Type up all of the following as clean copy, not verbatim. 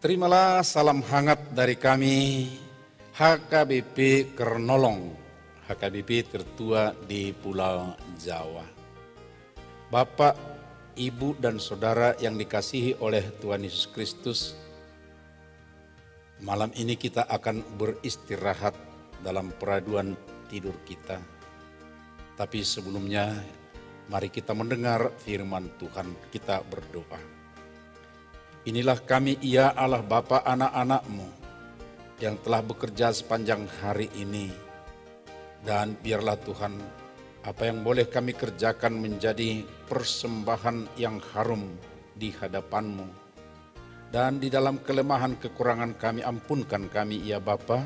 Terimalah salam hangat dari kami, HKBP Kernolong, HKBP tertua di Pulau Jawa. Bapak, Ibu, dan Saudara yang dikasihi oleh Tuhan Yesus Kristus, malam ini kita akan beristirahat dalam peraduan tidur kita. Tapi sebelumnya, mari kita mendengar firman Tuhan, kita berdoa. Inilah kami, ya Allah Bapa anak-anak-Mu yang telah bekerja sepanjang hari ini. Dan biarlah Tuhan, apa yang boleh kami kerjakan menjadi persembahan yang harum di hadapan-Mu. Dan di dalam kelemahan kekurangan kami, ampunkan kami ya Bapa,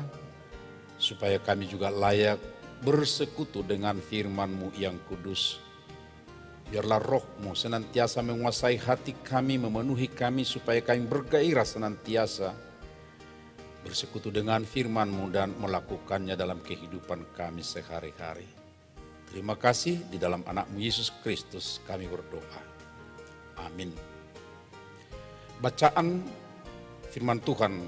supaya kami juga layak bersekutu dengan firman-Mu yang kudus. Biarlah roh-Mu senantiasa menguasai hati kami, memenuhi kami supaya kami bergairah senantiasa bersekutu dengan firman-Mu dan melakukannya dalam kehidupan kami sehari-hari. Terima kasih, di dalam anak-Mu Yesus Kristus kami berdoa. Amin. Bacaan firman Tuhan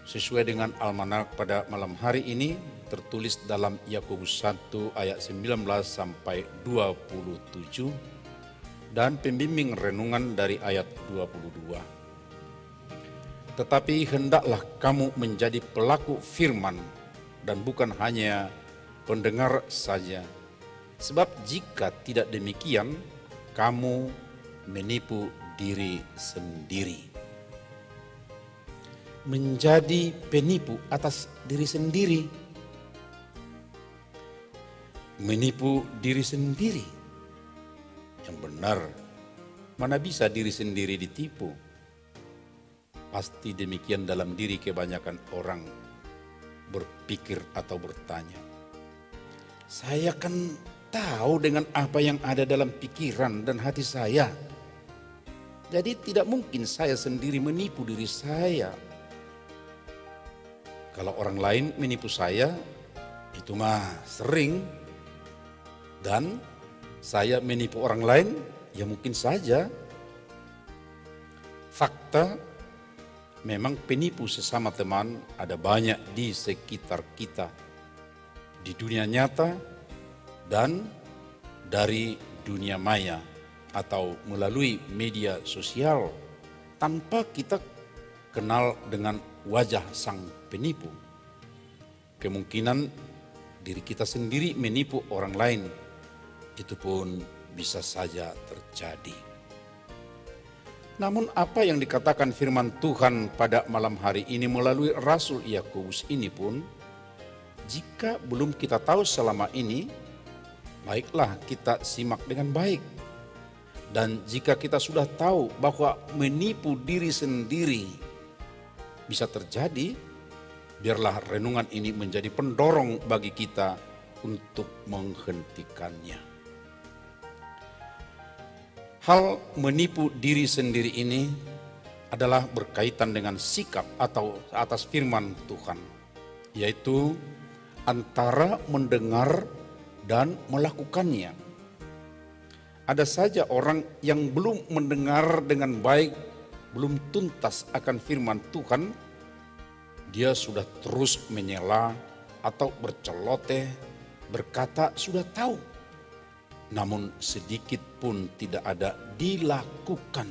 sesuai dengan almanak pada malam hari ini tertulis dalam Yakobus 1 ayat 19 sampai 27 dan pembimbing renungan dari ayat 22. Tetapi hendaklah kamu menjadi pelaku firman dan bukan hanya pendengar saja. Sebab jika tidak demikian, kamu menipu diri sendiri. Menjadi penipu atas diri sendiri. Menipu diri sendiri. Yang benar, mana bisa diri sendiri ditipu? Pasti demikian dalam diri kebanyakan orang berpikir atau bertanya. Saya kan tahu dengan apa yang ada dalam pikiran dan hati saya. Jadi tidak mungkin saya sendiri menipu diri saya. Kalau orang lain menipu saya, itu mah sering. Dan saya menipu orang lain, ya mungkin saja. Fakta, memang penipu sesama teman ada banyak di sekitar kita. Di dunia nyata dan dari dunia maya atau melalui media sosial tanpa kita kenal dengan wajah sang penipu. Kemungkinan diri kita sendiri menipu orang lain, itu pun bisa saja terjadi. Namun apa yang dikatakan firman Tuhan pada malam hari ini melalui Rasul Yakobus ini pun, jika belum kita tahu selama ini, baiklah kita simak dengan baik. Dan jika kita sudah tahu bahwa menipu diri sendiri bisa terjadi, biarlah renungan ini menjadi pendorong bagi kita untuk menghentikannya. Hal menipu diri sendiri ini adalah berkaitan dengan sikap atau atas firman Tuhan, yaitu antara mendengar dan melakukannya. Ada saja orang yang belum mendengar dengan baik, belum tuntas akan firman Tuhan, dia sudah terus menyela atau berceloteh, berkata sudah tahu. Namun sedikit pun tidak ada dilakukan.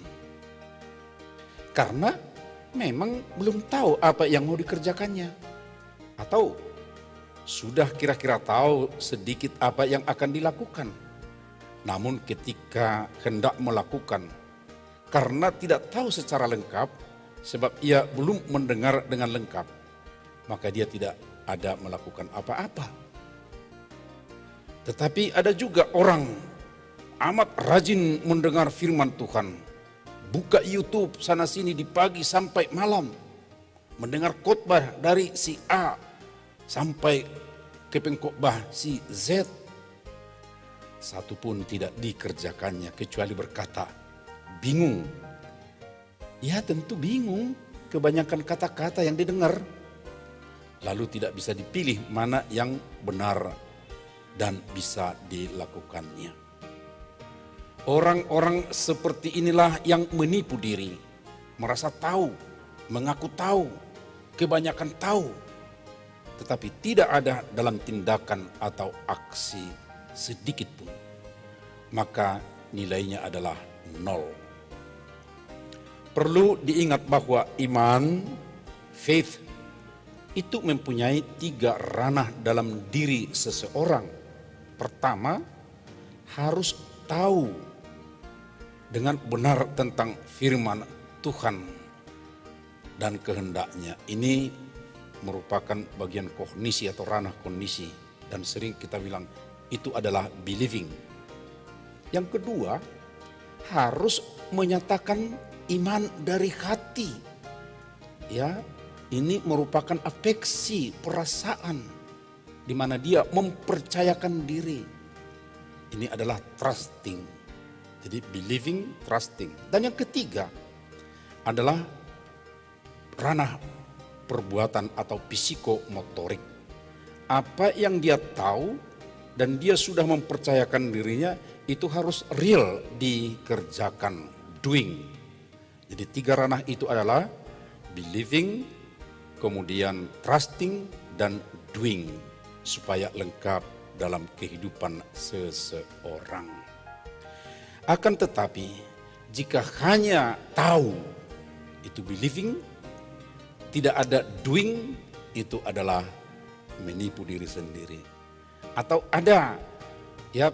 Karena memang belum tahu apa yang mau dikerjakannya. Atau sudah kira-kira tahu sedikit apa yang akan dilakukan. Namun ketika hendak melakukan, karena tidak tahu secara lengkap, sebab ia belum mendengar dengan lengkap, maka dia tidak ada melakukan apa-apa. Tetapi ada juga orang amat rajin mendengar firman Tuhan. Buka YouTube sana sini di pagi sampai malam. Mendengar khotbah dari si A sampai ke pengkhotbah si Z. Satu pun tidak dikerjakannya kecuali berkata, bingung. Ya tentu bingung, kebanyakan kata-kata yang didengar. Lalu tidak bisa dipilih mana yang benar dan bisa dilakukannya. Orang-orang seperti inilah yang menipu diri, merasa tahu, mengaku tahu, kebanyakan tahu, tetapi tidak ada dalam tindakan atau aksi sedikit pun, maka nilainya adalah 0. Perlu diingat bahwa iman, faith, itu mempunyai 3 ranah dalam diri seseorang. Pertama, harus tahu dengan benar tentang firman Tuhan dan kehendaknya. Ini merupakan bagian kognisi atau ranah kognisi, dan sering kita bilang itu adalah believing. Yang kedua, harus menyatakan iman dari hati. Ya, ini merupakan afeksi, perasaan di mana dia mempercayakan diri. Ini adalah trusting. Jadi believing, trusting. Dan yang ketiga adalah ranah perbuatan atau psikomotorik. Apa yang dia tahu dan dia sudah mempercayakan dirinya itu harus real dikerjakan, doing. Jadi 3 ranah itu adalah believing, kemudian trusting, dan doing, supaya lengkap dalam kehidupan seseorang. Akan tetapi jika hanya tahu itu believing, tidak ada doing, itu adalah menipu diri sendiri. Atau ada, ya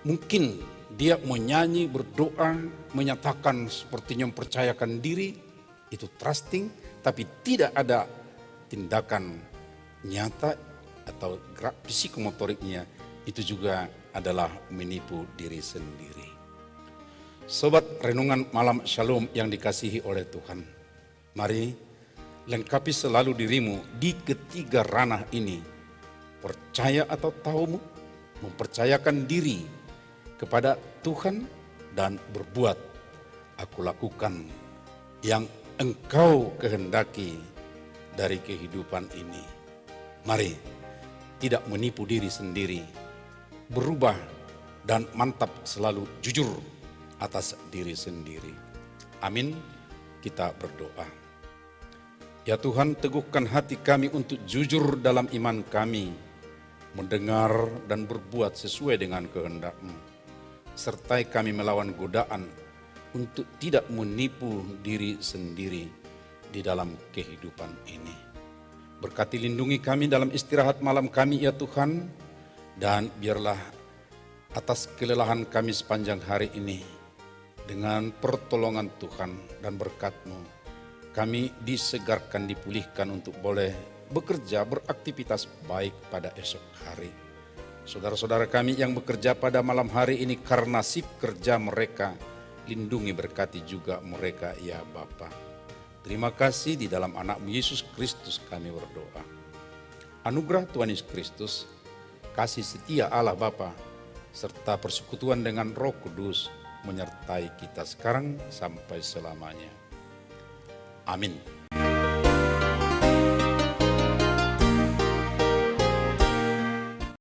mungkin dia menyanyi, berdoa, menyatakan sepertinya mempercayakan diri, itu trusting, tapi tidak ada tindakan nyata atau gerak psikomotoriknya, itu juga adalah menipu diri sendiri. Sobat renungan malam Shalom yang dikasihi oleh Tuhan, mari lengkapi selalu dirimu di ketiga ranah ini. Percaya atau tahumu, mempercayakan diri kepada Tuhan, dan berbuat, aku lakukan yang engkau kehendaki dari kehidupan ini. Mari tidak menipu diri sendiri, berubah dan mantap selalu jujur atas diri sendiri. Amin. Kita berdoa. Ya Tuhan, teguhkan hati kami untuk jujur dalam iman kami, mendengar dan berbuat sesuai dengan kehendak-Mu. Sertai kami melawan godaan untuk tidak menipu diri sendiri di dalam kehidupan ini. Berkati lindungi kami dalam istirahat malam kami ya Tuhan, dan biarlah atas kelelahan kami sepanjang hari ini, dengan pertolongan Tuhan dan berkat-Mu, kami disegarkan, dipulihkan untuk boleh bekerja, beraktivitas baik pada esok hari. Saudara-saudara kami yang bekerja pada malam hari ini karena shift kerja mereka, lindungi berkati juga mereka ya Bapa. Terima kasih, di dalam anak-Mu Yesus Kristus kami berdoa. Anugerah Tuhan Yesus Kristus, kasih setia Allah Bapa, serta persekutuan dengan Roh Kudus menyertai kita sekarang sampai selamanya. Amin.